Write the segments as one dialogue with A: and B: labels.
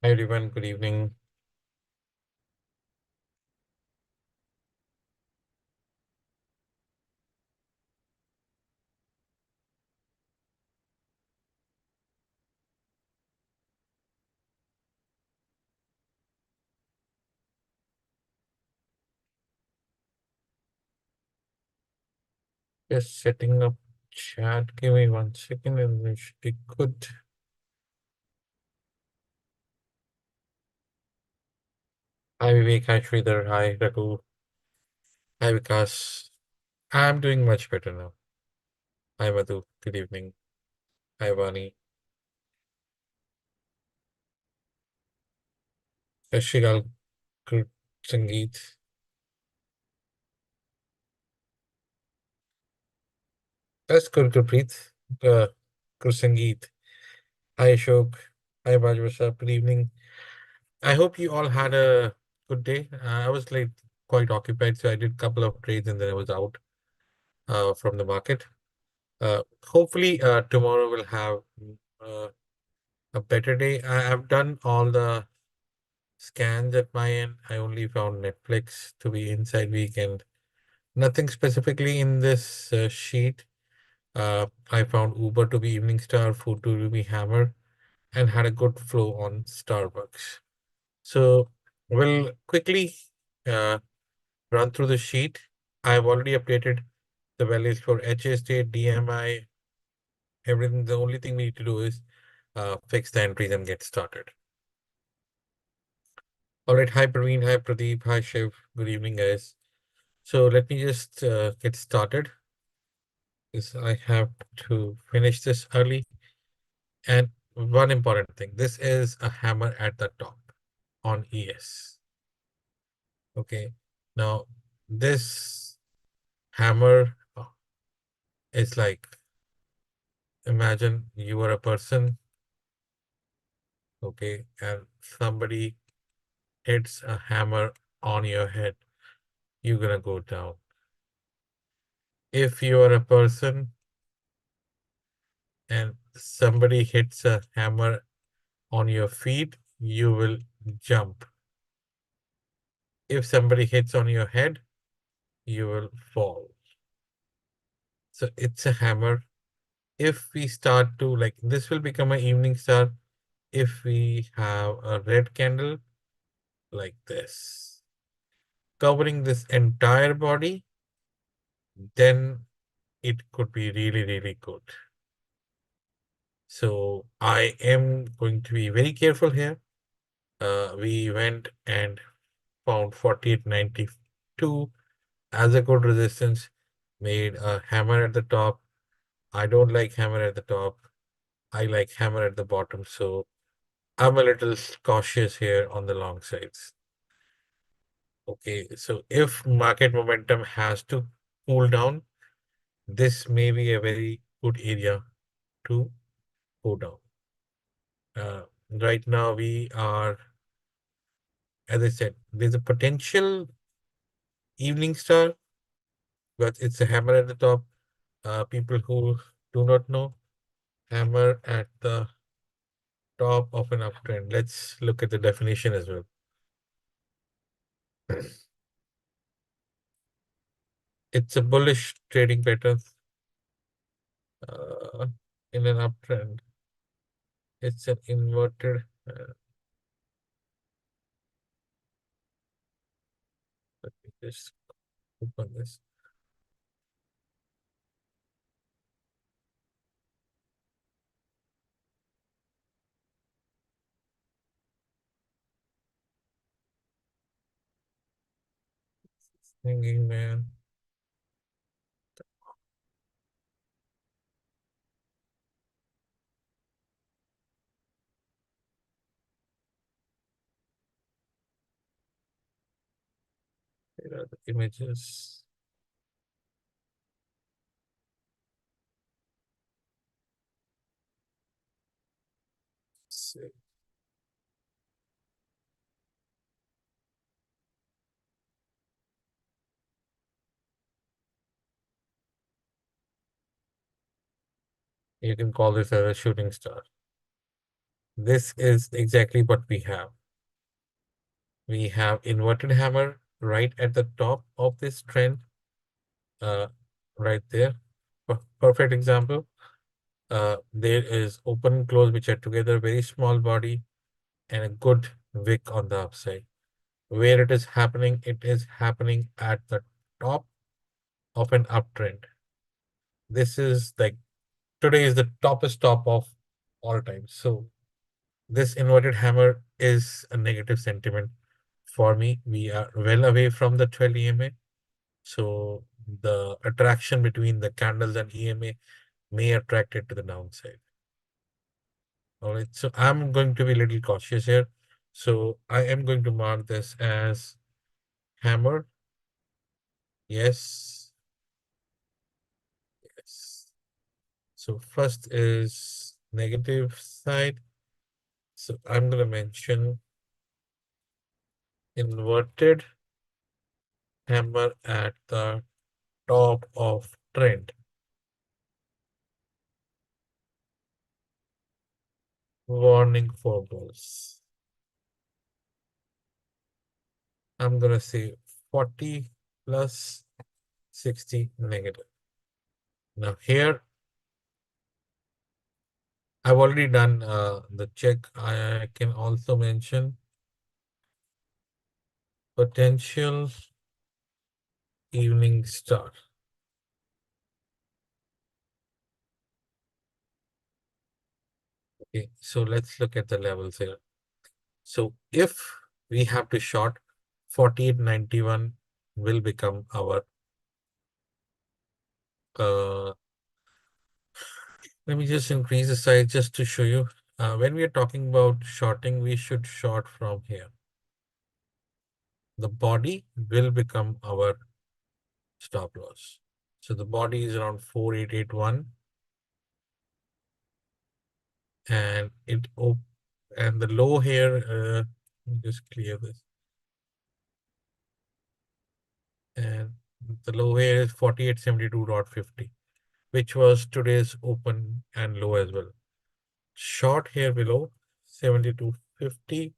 A: Hi everyone, good evening. Just setting up chat. Give me 1 second and we should be good. Hi Vivek, hi Sridhar, hi Raghu, hi Vikas. I'm doing much better now. Hi Madhu, good evening. Hi Vani. Shashikal, good Sangeet. That's good, Gurpreet. Good Sangeet. Hi Ashok. Hi Bajwasa, good evening. I hope you all had a good day. I was like quite occupied, so I did a couple of trades and then I was out from the market. Hopefully, tomorrow will have uh, a better day. I have done all the scans at my end. I only found Netflix to be inside weekend. Nothing specifically in this sheet. I found Uber to be Evening Star, food to be Hammer, and had a good flow on Starbucks. So we'll quickly uh, run through the sheet. I've already updated the values for HST, DMI, everything. The only thing we need to do is fix the entries and get started. All right. Hi, Praveen. Hi, Pradeep. Hi, Shiv. Good evening, guys. So let me just get started because I have to finish this early. And one important thing, this is a hammer at the top on ES. Okay. Now, this hammer is like, imagine you are a person, okay, and somebody hits a hammer on your head, you're gonna go down. If you are a person and somebody hits a hammer on your feet, you will jump. If somebody hits on your head, you will fall. So it's a hammer. If we start to like this will become an evening star if we have a red candle like this, covering this entire body, then it could be really, really good. So I am going to be very careful here. We went and found 48.92 as a good resistance, made a hammer at the top. I don't like hammer at the top. I like hammer at the bottom. So I'm a little cautious here on the long sides. Okay, so if market momentum has to cool down, this may be a very good area to go down. Right now, we are, as I said, there's a potential evening star, but it's a hammer at the top. People who do not know, hammer at the top of an uptrend. Let's look at the definition as well. It's a bullish trading pattern uh, in an uptrend. It's an inverted. Let me just open this. Hanging man. Here are the images. So you can call this as a shooting star. this is exactly what we have. We have inverted hammer right at the top of this trend, uh, right there. Perfect example. There is open and close, which are together, very small body, and a good wick on the upside. Where it is happening at the top of an uptrend. This is like today is the toppest top of all time. So this inverted hammer is a negative sentiment for me. We are well away from the 12 EMA. So the attraction between the candles and EMA may attract it to the downside. All right. So I'm going to be a little cautious here. So I am going to mark this as hammer. Yes. Yes. So first is negative side. So I'm going to mention inverted hammer at the top of trend. Warning for bulls. I'm going to say 40 plus 60 negative. Now here, I've already done the check. I can also mention potential evening star. Okay, so let's look at the levels here. So if we have to short, 4891 will become our let me just increase the size just to show you. When we are talking about shorting, we should short from here. The body will become our stop loss. So the body is around 4881 and and the low here, let me just clear this. And the low here is 4872.50, which was today's open and low as well. Short here below 7250,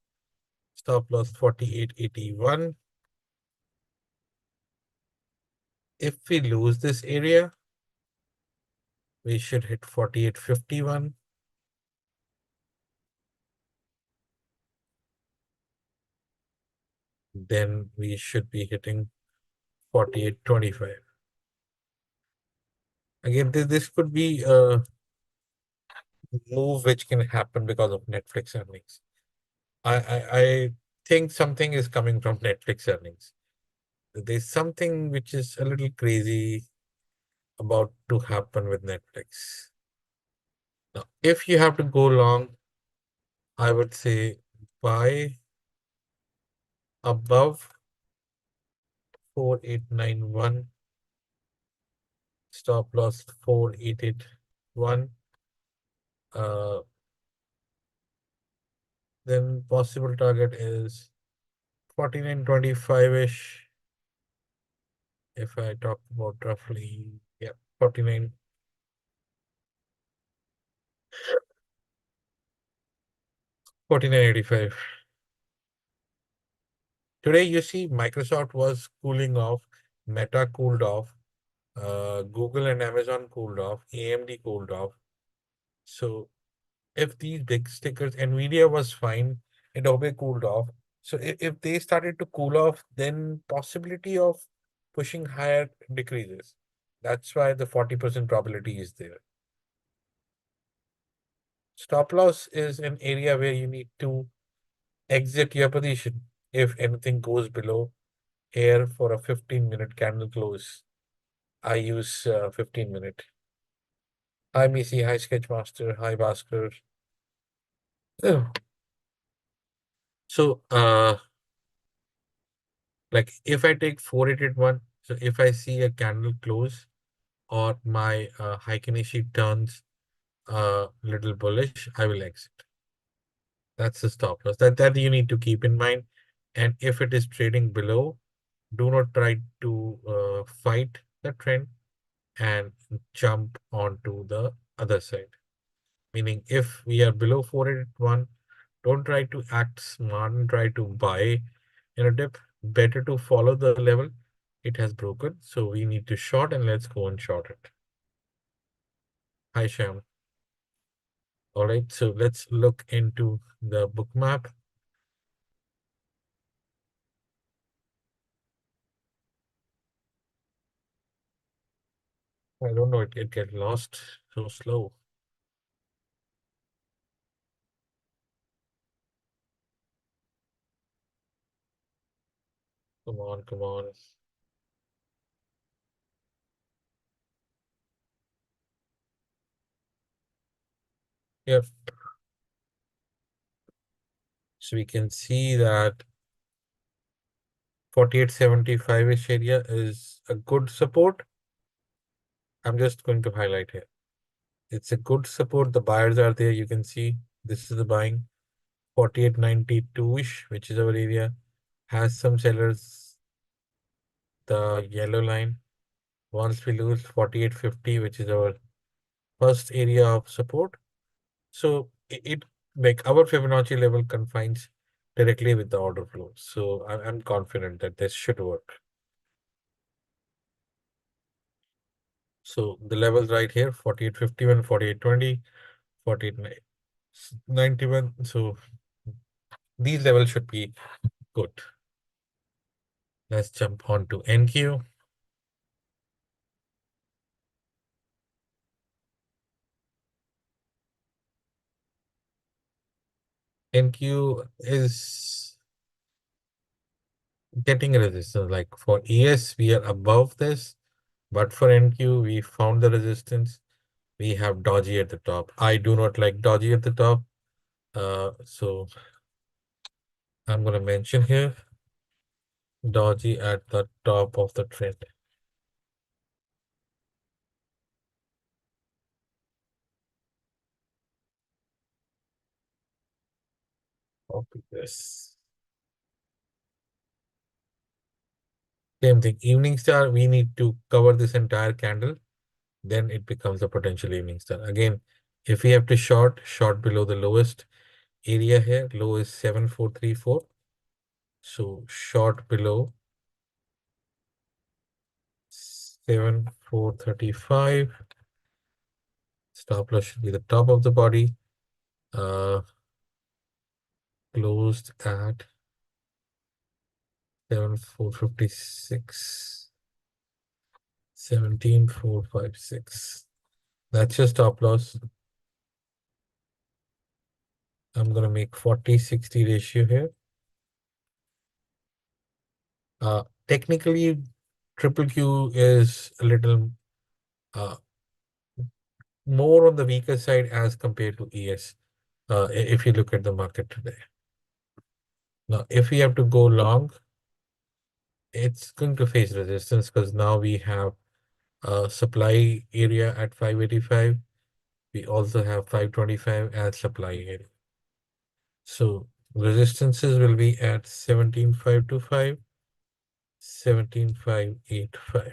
A: stop loss 4881. If we lose this area, we should hit 4851. Then we should be hitting 4825. Again, this could be a move which can happen because of Netflix earnings. I think something is coming from Netflix earnings. There's something which is a little crazy about to happen with Netflix. Now, if you have to go long, I would say buy above 4891, stop loss 4881. Then possible target is 4925-ish. If I talk about roughly, yeah, 49, 4985. Today, you see, Microsoft was cooling off, Meta cooled off, Google and Amazon cooled off, AMD cooled off. So if these big stickers, Nvidia was fine, Adobe cooled off. So if they started to cool off, then possibility of pushing higher decreases. That's why the 40% probability is there. Stop loss is an area where you need to exit your position if anything goes below here for a 15-minute candle close. I use 15-minute. Hi Missy, hi Sketchmaster, hi Bhaskar. Oh. So like if I take 481, so if I see a candle close or my Heiken turns a little bullish, I will exit. That's the stop loss. That you need to keep in mind. And if it is trading below, do not try to fight the trend and jump onto the other side. Meaning if we are below 481, don't try to act smart and try to buy in a dip. Better to follow the level. It has broken, so we need to short, and let's go and short it. Hi, Sham. All right, so let's look into the book map. I don't know, it get lost so slow. Come on, come on. Yep. So we can see that 4875-ish area is a good support. I'm just going to highlight here. It's a good support. The buyers are there. You can see this is the buying. 4892-ish, which is our area, has some sellers. The yellow line. Once we lose 4850, which is our first area of support. So it like our Fibonacci level confines directly with the order flow. So I'm confident that this should work. So the levels right here, 4851, 4820, 4891. So these levels should be good. Let's jump on to NQ. NQ is getting a resistance. Like for ES, we are above this, but for NQ, we found the resistance. We have dodgy at the top. I do not like dodgy at the top. So I'm going to mention here dodgy at the top of the trend. Copy this. Same thing. Evening star, we need to cover this entire candle. Then it becomes a potential evening star. Again, if we have to short below the lowest area here. Low is 7434. So short below 7435. Stop loss should be the top of the body. Closed at 7456. 17456. That's your stop loss. I'm gonna make 40-60 ratio here. Technically, triple Q is a little uh, more on the weaker side as compared to ES. If you look at the market today. Now, if we have to go long, it's going to face resistance because now we have a supply area at 585. We also have 525 as supply area. So resistances will be at 17,525, 17,585.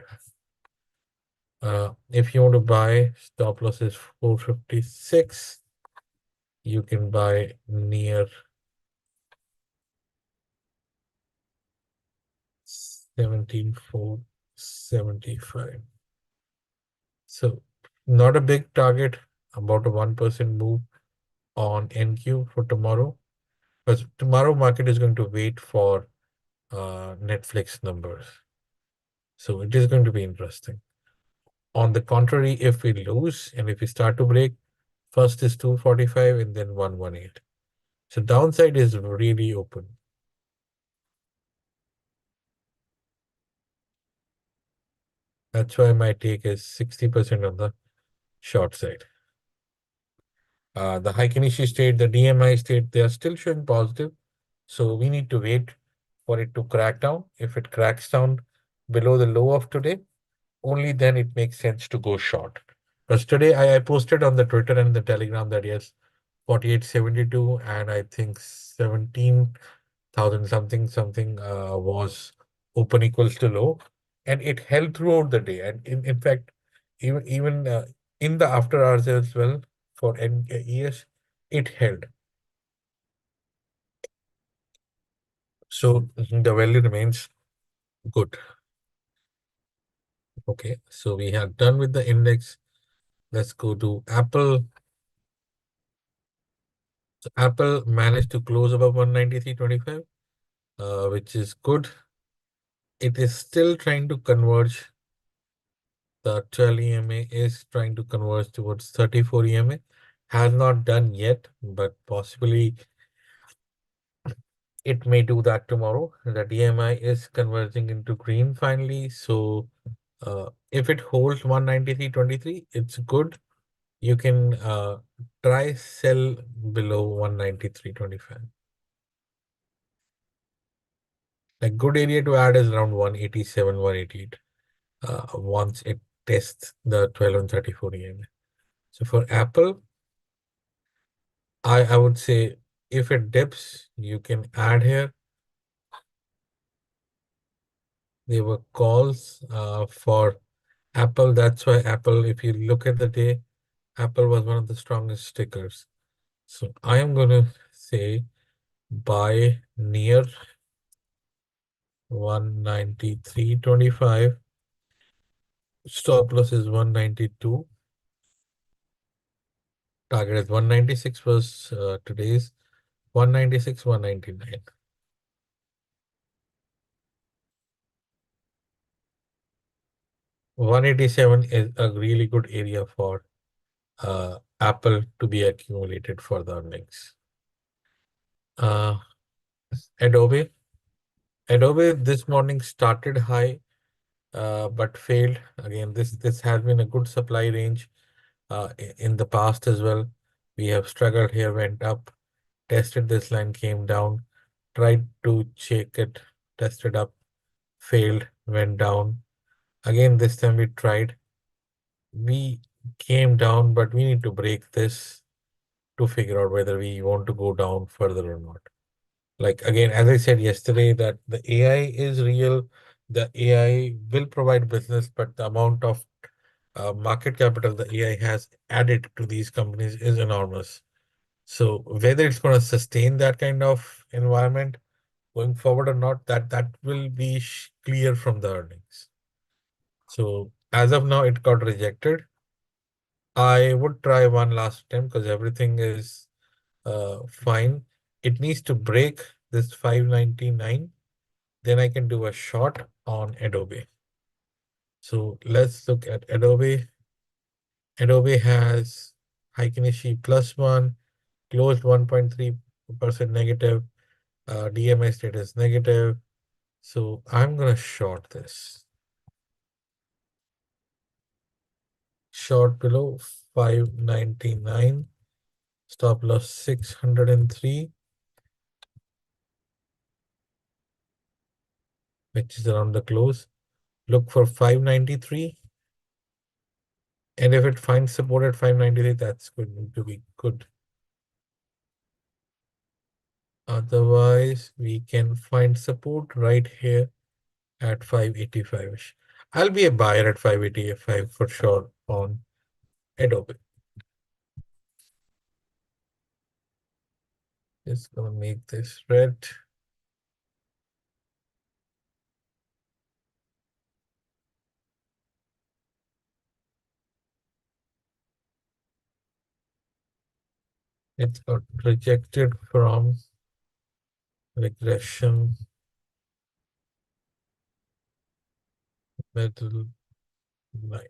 A: If you want to buy, stop loss is 456. You can buy near 17,475. So not a big target, about a 1% move on NQ for tomorrow. Because tomorrow market is going to wait for Netflix numbers. So it is going to be interesting. On the contrary, if we lose and if we start to break, first is 245 and then 118. So downside is really open. That's why my take is 60% on the short side. The high Kenichi state, the DMI state, they are still showing positive. So we need to wait for it to crack down. If it cracks down below the low of today, only then it makes sense to go short. Because today I posted on the Twitter and the Telegram that yes, 4872 and I think 17,000 something was open equals to low, and it held throughout the day. And in fact, even in the after hours as well, for years, it held. So the value remains good. Okay, so we are done with the index. Let's go to Apple. So Apple managed to close above 193.25, which is good. It is still trying to converge. The 12 EMA is trying to converge towards 34 EMA. Has not done yet, but possibly it may do that tomorrow. That EMI is converging into green finally. So if it holds 193.23, it's good. You can try sell below 193.25. A good area to add is around 187, 188 once it tests the 12 and 34 EMA. So for Apple, I would say if it dips, you can add here. There were calls for Apple. That's why Apple, if you look at the day, Apple was one of the strongest stickers. So I am going to say buy near 193.25. Stop loss is 192. Target is 196 was today's 196, 199. 187 is a really good area for Apple to be accumulated for the earnings. Uh, Adobe. Adobe this morning started high, but failed. Again, this has been a good supply range in the past as well. We have struggled here, went up, tested this line, came down, tried to check it, tested up, failed, went down. Again, this time we tried. We came down, but we need to break this to figure out whether we want to go down further or not. Like again, as I said yesterday, that the AI is real. The AI will provide business, but the amount of market capital the AI has added to these companies is enormous. So whether it's going to sustain that kind of environment going forward or not, that will be clear from the earnings. So as of now, it got rejected. I would try one last attempt because everything is fine. It needs to break this 599. Then I can do a short on Adobe. So let's look at Adobe. Adobe has Heikinishi +1, closed 1.3% negative, DMI status negative. So I'm gonna short this. Short below 599, stop loss 603, which is around the close. Look for 593. And if it finds support at 593, that's going to be good. Otherwise, we can find support right here at 585-ish. I'll be a buyer at 585 for sure on Adobe. Just gonna make this red. It got rejected from regression middle line.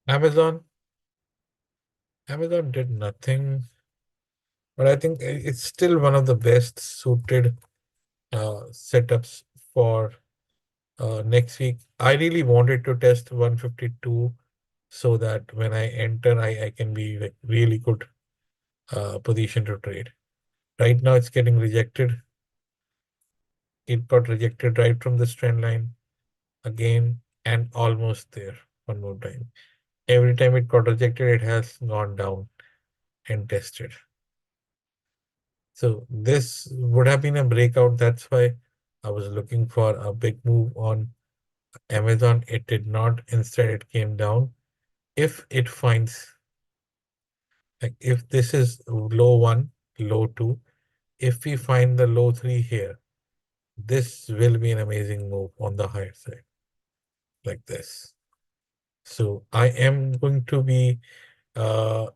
A: Amazon. Amazon did nothing, but I think it's still one of the best suited setups for next week. I really wanted to test 152 so that when I enter, I can be like really good position to trade. Right now, it's getting rejected. It got rejected right from this trend line again and almost there one more time. Every time it got rejected, it has gone down and tested. So this would have been a breakout. That's why I was looking for a big move on Amazon. It did not. Instead, it came down. If it finds, like, if this is low one, low two, if we find the low three here, this will be an amazing move on the higher side, like this. So I am going to be uh,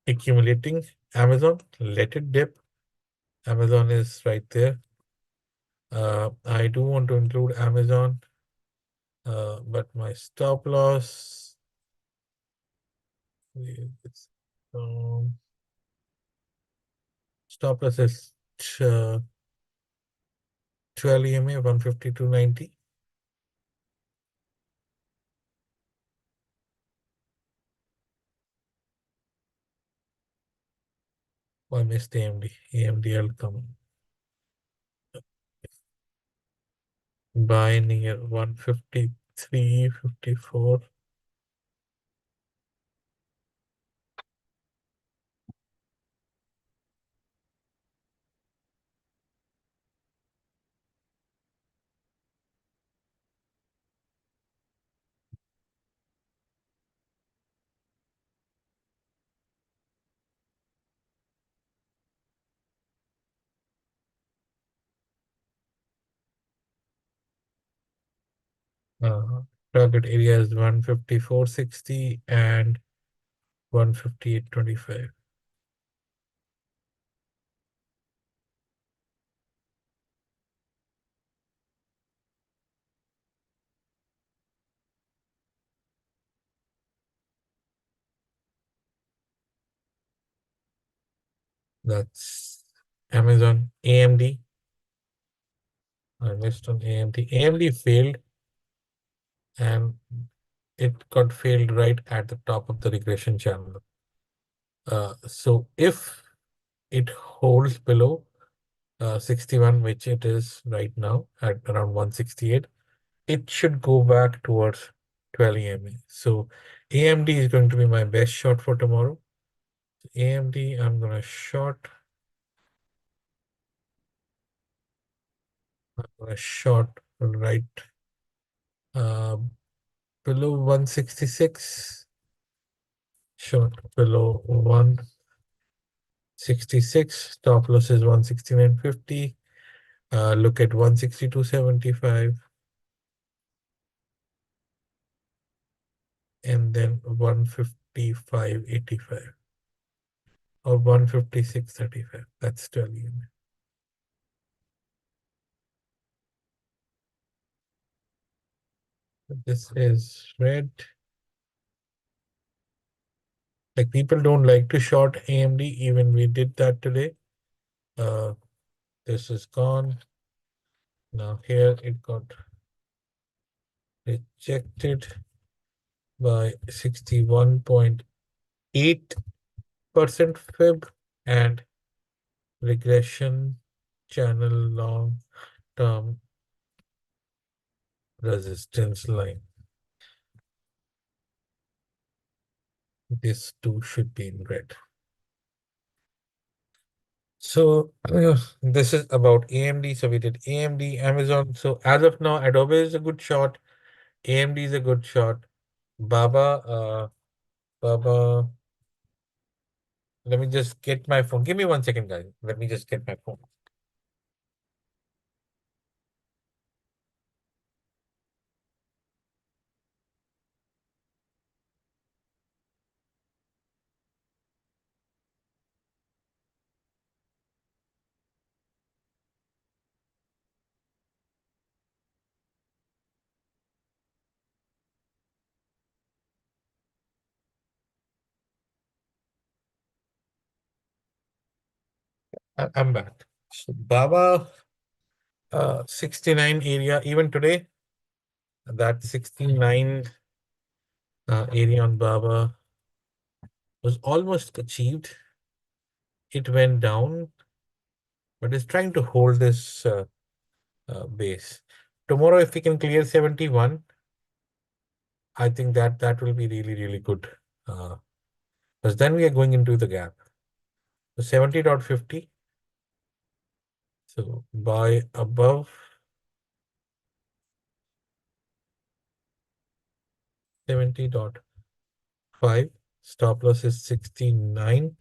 A: accumulating Amazon. Let it dip. Amazon is right there. I do want to include Amazon, but my stop loss, it's, um, stop loss is uh, 12 EMA, 152.90. Oh, I missed AMD. AMD, I'll come buy near 153.54. Uh, Target area is 154.60 and 158.25. That's Amazon. AMD. I missed on AMD. AMD failed, and it got failed right at the top of the regression channel. So if it holds below 61, which it is right now at around 168, it should go back towards 12 EMA. So AMD is going to be my best shot for tomorrow. AMD, I'm gonna short. I'm gonna short right uh, below 166. Short below 166. Stop loss is 169.50. Look at 162.75 and then 155.85 or 156.35. That's 12 EMA. This is red. Like, people don't like to short AMD. Even we did that today. Uh, this is gone. Now here it got rejected by 61.8% fib and regression channel long term resistance line. This too should be in red. So this is about AMD. So we did AMD, Amazon. So as of now, Adobe is a good shot. AMD is a good shot. Baba, let me just get my phone. Give me 1 second, guys. Let me just get my phone. I'm back. So Baba, 69 area, even today, that 69 area on Baba was almost achieved. It went down, but it's trying to hold this base. Tomorrow, if we can clear 71, I think that will be really, really good. Because then we are going into the gap. So 70.50, So buy above 70.5. Stop loss is 69.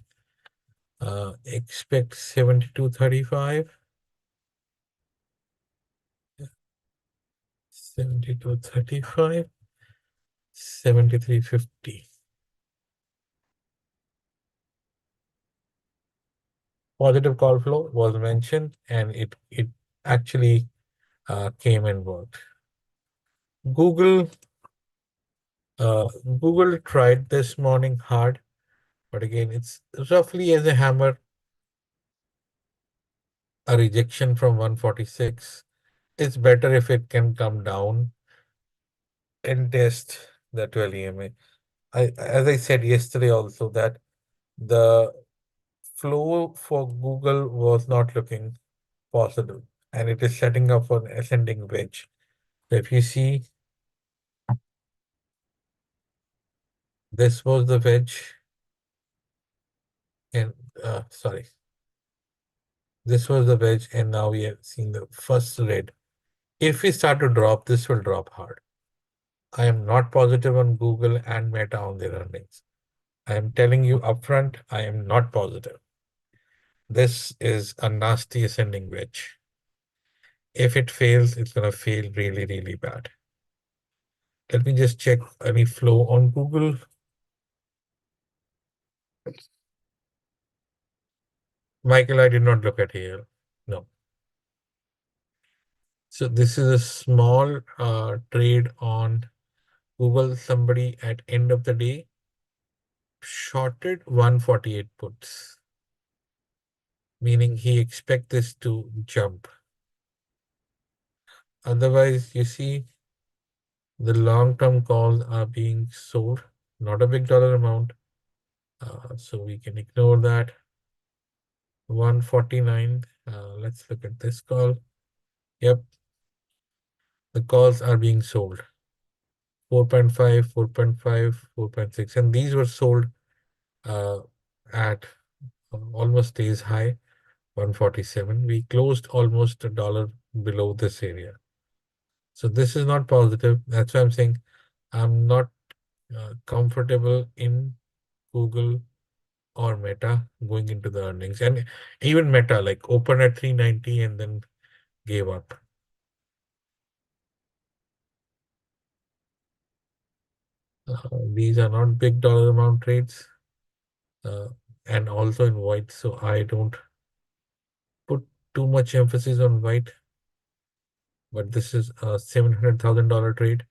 A: Expect 72.35. 72.35. 73.50. Positive call flow was mentioned and it actually came and worked. Google Google tried this morning hard, but again it's roughly as a hammer, a rejection from 146. It's better if it can come down and test the 12 EMA. As I said yesterday also that the flow for Google was not looking positive and it is setting up for an ascending wedge. So if you see, this was the wedge and sorry, this was the wedge and now we have seen the first red. If we start to drop, this will drop hard. I am not positive on Google and Meta on their earnings. I am telling you upfront, I am not positive. This is a nasty ascending wedge. If it fails, it's going to fail really, really bad. Let me just check any flow on Google. Michael, I did not look at here. No. So this is a small trade on Google. Somebody at end of the day shorted 148 puts, meaning he expect this to jump. Otherwise, you see the long-term calls are being sold, not a big dollar amount. So we can ignore that. 149. Let's look at this call. Yep, the calls are being sold. 4.5, 4.5, 4.6. And these were sold uh, at almost days high, 147. We closed almost a dollar below this area. So this is not positive. That's why I'm saying I'm not comfortable in Google or Meta going into the earnings. And even Meta, like opened at 390 and then gave up. These are not big dollar amount trades uh, and also in white. So I don't put too much emphasis on white. But this is a $700,000 trade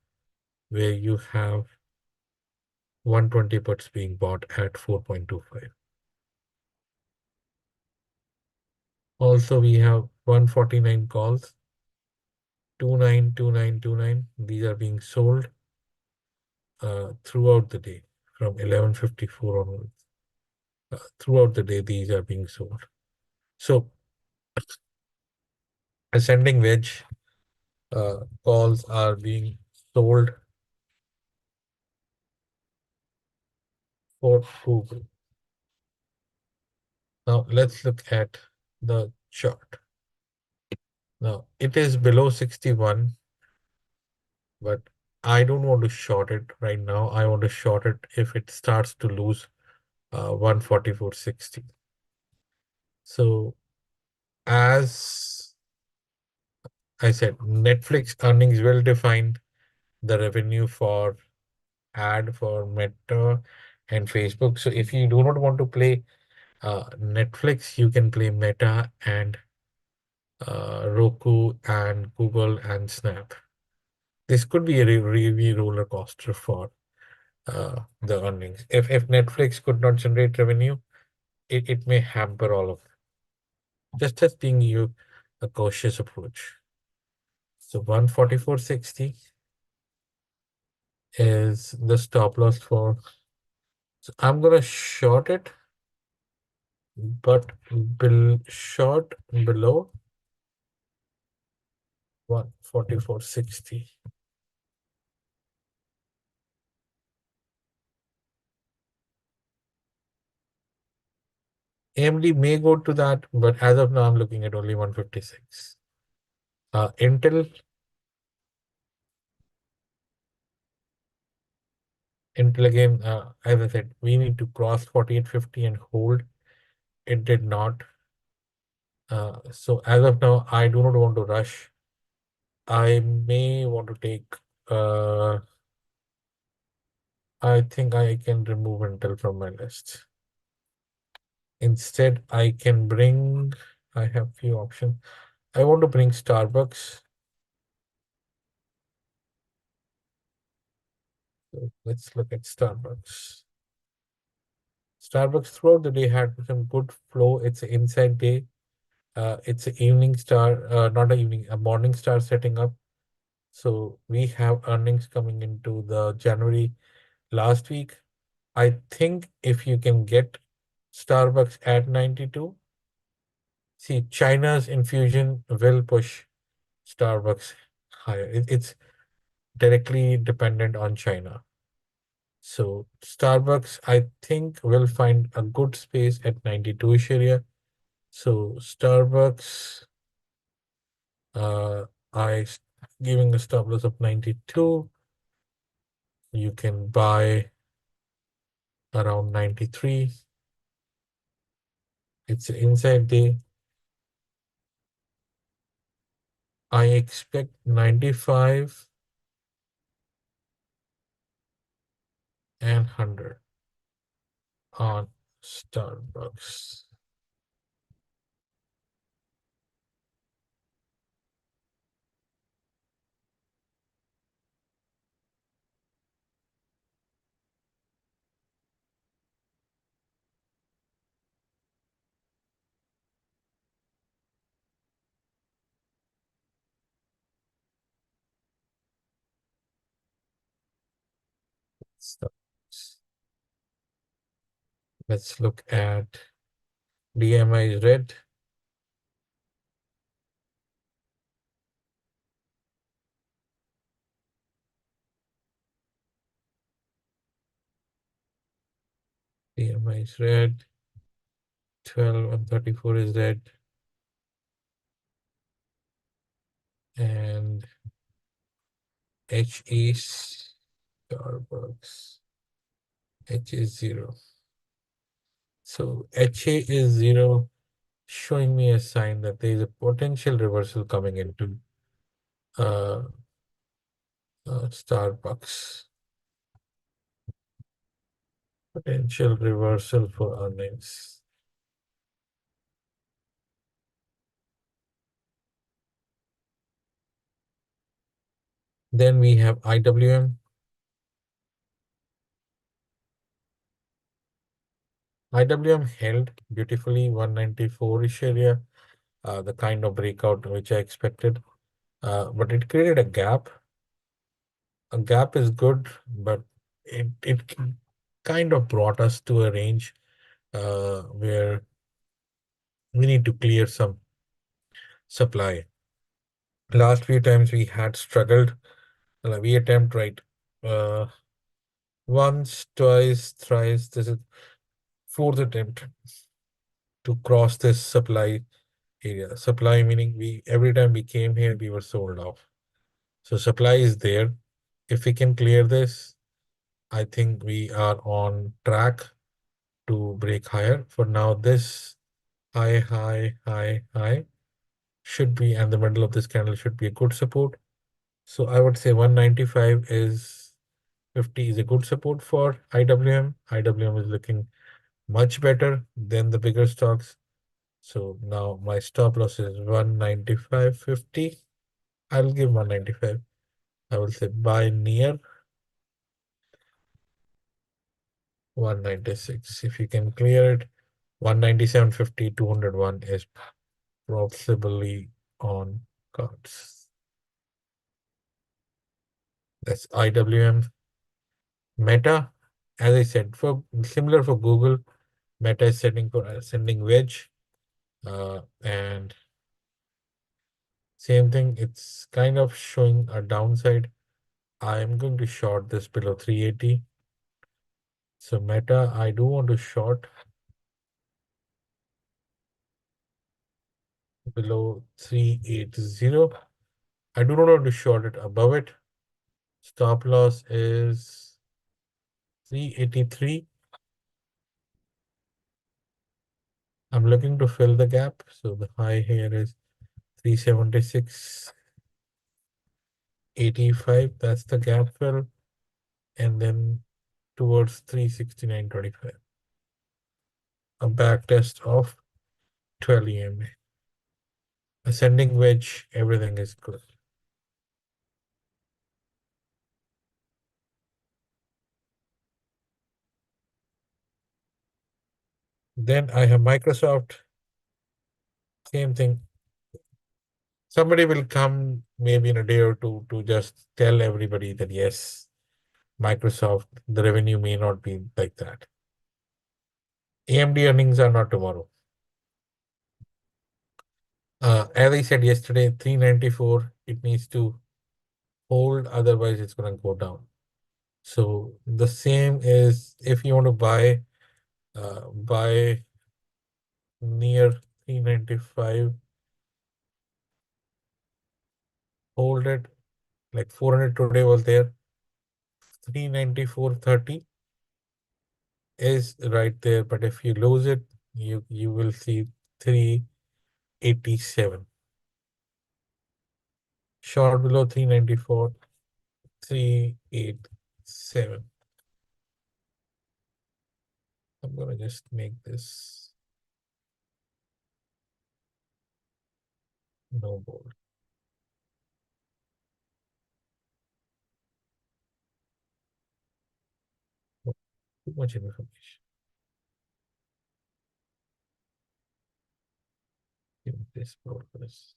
A: where you have 120 puts being bought at 4.25. Also, we have 149 calls, 292929. These are being sold throughout the day from 11:54 onwards. Throughout the day, these are being sold. So, ascending wedge calls are being sold for Google. Now, let's look at the chart. Now, it is below 61, but I don't want to short it right now. I want to short it if it starts to lose 144.60. So, as I said, Netflix earnings will define the revenue for ad for Meta and Facebook. So, if you do not want to play Netflix, you can play Meta and Roku and Google and Snap. This could be a really roller coaster for the earnings. If Netflix could not generate revenue, it may hamper all of them. Just being you a cautious approach. So 144.60 is the stop loss for. So I'm gonna short it, but short below 144.60. AMD may go to that, but as of now, I'm looking at only 156. Intel again, as I said, we need to cross 4850 and hold. It did not. So as of now, I do not want to rush. I may want to take, uh, I think I can remove Intel from my list. Instead, I can bring, I have few options. I want to bring Starbucks. So let's look at Starbucks. Starbucks throughout the day had some good flow. It's an inside day. It's an evening star, not an evening, a morning star setting up. So we have earnings coming into the January last week. I think if you can get Starbucks at 92, see, China's infusion will push Starbucks higher. It's directly dependent on China. So Starbucks, I think, will find a good space at 92-ish area. So Starbucks, uh, giving a stop loss of 92. You can buy around 93. It's inside day. I expect 95 and 100 on Starbucks. Starbucks. Let's look at DMI is red. DMI is red. 12 and 34 is red. And H is Starbucks. H is 0. So HA is 0, showing me a sign that there is a potential reversal coming into uh, Starbucks. Potential reversal for earnings. Then we have IWM. IWM held beautifully 194-ish area, the kind of breakout which I expected. But it created a gap. A gap is good, but it kind of brought us to a range where we need to clear some supply. Last few times we had struggled. We attempt right uh, once, twice, thrice. This is fourth attempt to cross this supply area. Supply meaning we every time we came here we were sold off. So supply is there. If we can clear this, I think we are on track to break higher. For now, this high, high, high, high should be, and the middle of this candle should be a good support. So I would say 195 is 50 is a good support for IWM. IWM is looking much better than the bigger stocks. So now my stop loss is 195.50. I'll give 195. I will say buy near 196. If you can clear it, 197.50, 201 is possibly on cards. That's IWM. Meta, as I said, for similar for Google, Meta is setting for ascending wedge. And same thing, it's kind of showing a downside. I'm going to short this below 380. So Meta, I do want to short. below 380. I do not want to short it above it. Stop loss is 383. I'm looking to fill the gap. So the high here is 376.85. That's the gap fill. And then towards 369.25. A back test of 12 EMA. Ascending wedge, everything is good. Then I have Microsoft. Same thing. Somebody will come maybe in a day or two to just tell everybody that yes, Microsoft, the revenue may not be like that. AMD earnings are not tomorrow. As I said yesterday, 394, it needs to hold, otherwise it's going to go down. So the same is if you want to buy near 395, hold it. Like 400 today was there. 394.30 is right there, but if you lose it, you will see 387. Short below 394, 387. I'm gonna just make this no bold. Oh, too much information. Give me this bold for this.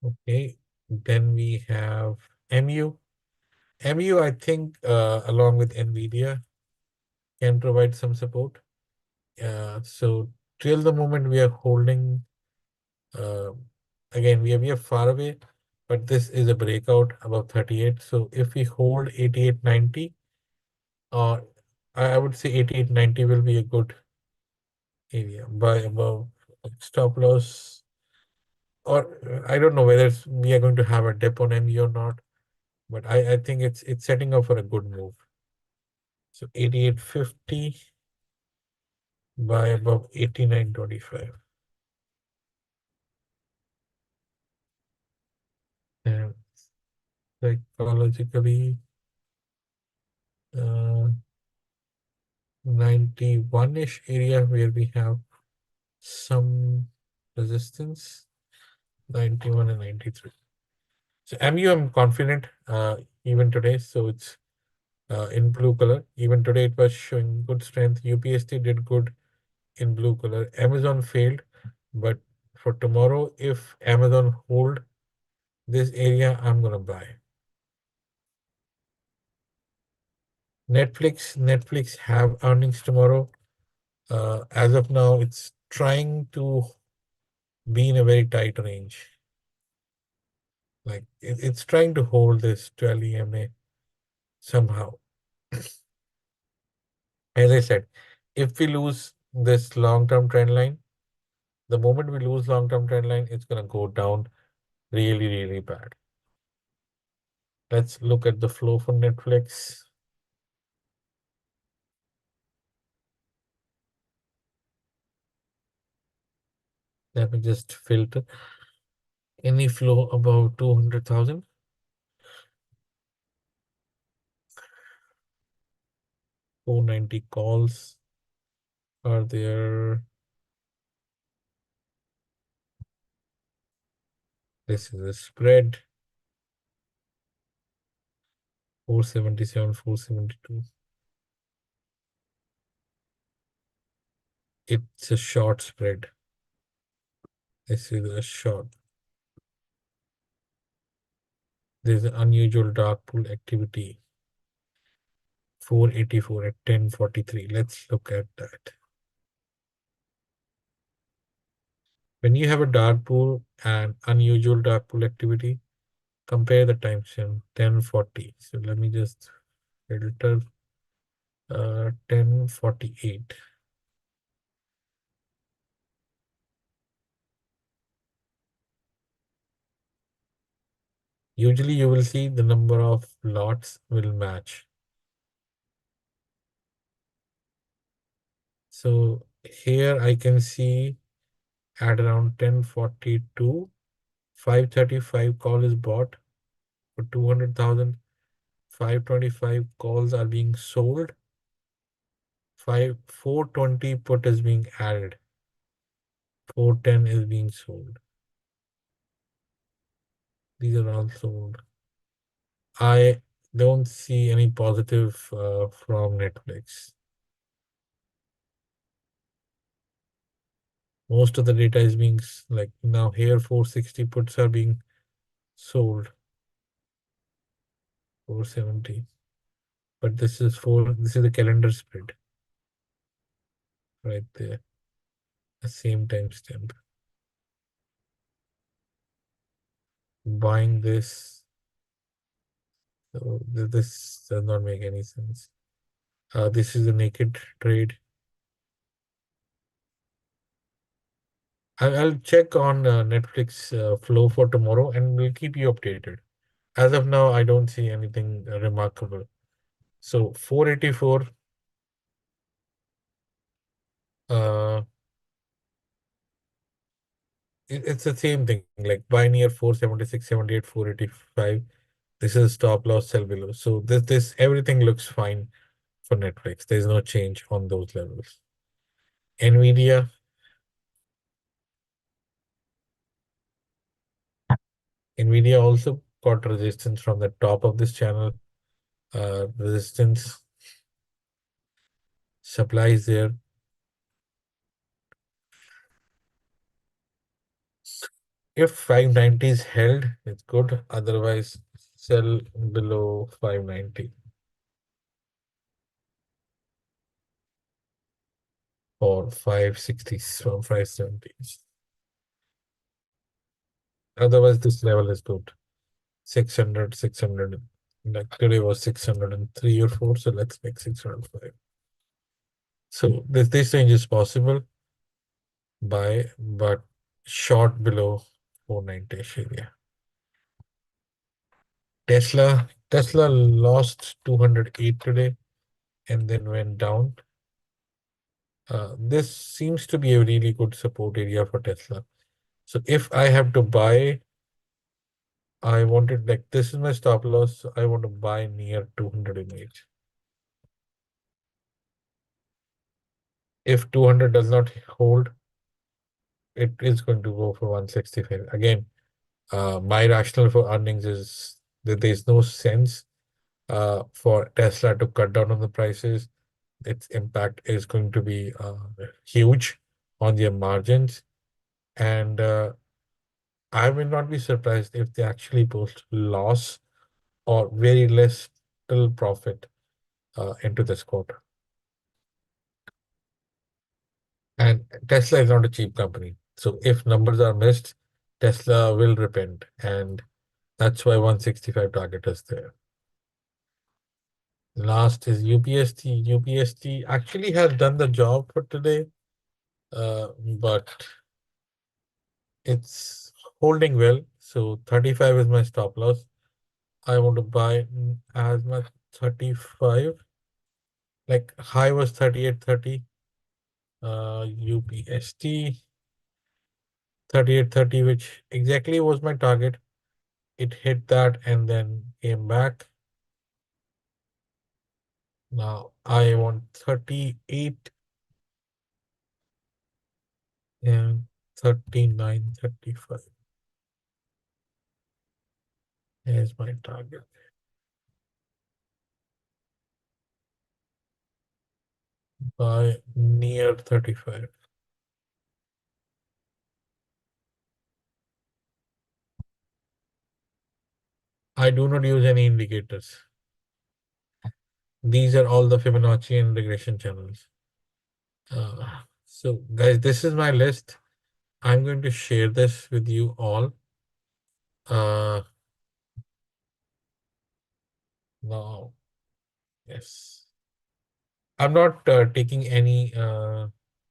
A: Okay, then we have MU. MU, I think, along with NVIDIA, can provide some support. So till the moment we are holding, uh, again, we are far away, but this is a breakout above 38. So if we hold 88.90, or I would say 88.90 will be a good area. Buy above stop loss, or I don't know whether we are going to have a dip on MU or not, but I think it's setting up for a good move. So 88.50, buy above 89.25. And psychologically, 91-ish area where we have some resistance, 91 and 93. So MU, I'm confident even today. So it's in blue color. Even today it was showing good strength. UPST did good in blue color. Amazon failed, but for tomorrow, if Amazon hold this area, I'm gonna buy. Netflix have earnings tomorrow. As of now, it's trying to be in a very tight range. Like it's trying to hold this 12 EMA somehow. As I said, if we lose this long-term trend line, the moment we lose long-term trend line, it's gonna go down really, really bad. Let's look at the flow for Netflix. Let me just filter any flow above 200,000. 490 calls are there. This is a spread. 477, 472. It's a short spread. This is a short. There's an unusual dark pool activity. 484 at 1043. Let's look at that. When you have a dark pool and unusual dark pool activity, compare the timestamp 1040. So let me just filter 1048. Usually you will see the number of lots will match. So here I can see at around 10:42, 535 call is bought for 200,000. 525 calls are being sold. 420 put is being added. 410 is being sold. These are all sold. I don't see any positive from Netflix. Most of the data is being like now here 460 puts are being sold. 470. But this is the calendar spread right there. The same timestamp. Buying this. So this does not make any sense. This is a naked trade. I'll check on Netflix flow for tomorrow and we'll keep you updated. As of now, I don't see anything remarkable. So 484, uh, it's the same thing. Like buy near 476, 78, 485. This is stop loss, sell below. So this everything looks fine for Netflix. There's no change on those levels. Nvidia, Nvidia also got resistance from the top of this channel. Resistance supplies there. If 590 is held, it's good. Otherwise, sell below 590 or 560s or 570s. Otherwise, this level is good. 600, 600. Like today was 603 or 4, so let's make 605. So this range is possible buy, but short below 490 area. Tesla lost 208 today and then went down. This seems to be a really good support area for Tesla. So if I have to buy, I wanted like this is my stop loss. So I want to buy near 208. If 200 does not hold, it is going to go for 165. Again, my rationale for earnings is that there's no sense for Tesla to cut down on the prices. Its impact is going to be huge on their margins. And I will not be surprised if they actually post loss or very less till profit into this quarter. And Tesla is not a cheap company. So if numbers are missed, Tesla will repent. And that's why 165 target is there. Last is UPST. UPST actually has done the job for today, but it's holding well. So 35 is my stop loss. I want to buy as much 35. Like high was 38.30. UPST 38.30, which exactly was my target. It hit that and then came back. Now I want 38 and 39.35 is my target. By near 35. I do not use any indicators. These are all the Fibonacci and regression channels. So guys, this is my list. I'm going to share this with you all. Uh, Now, yes. I'm not taking any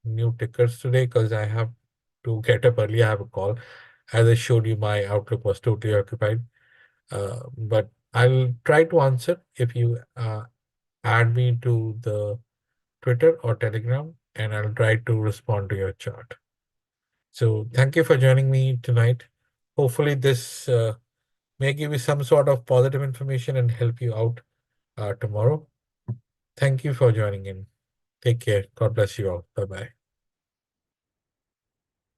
A: new tickers today because I have to get up early. I have a call. As I showed you, my Outlook was totally occupied. But I'll try to answer if you add me to the Twitter or Telegram, and I'll try to respond to your chart. So thank you for joining me tonight. Hopefully, this may give you some sort of positive information and help you out tomorrow. Thank you for joining in. Take care. God bless you all. Bye bye.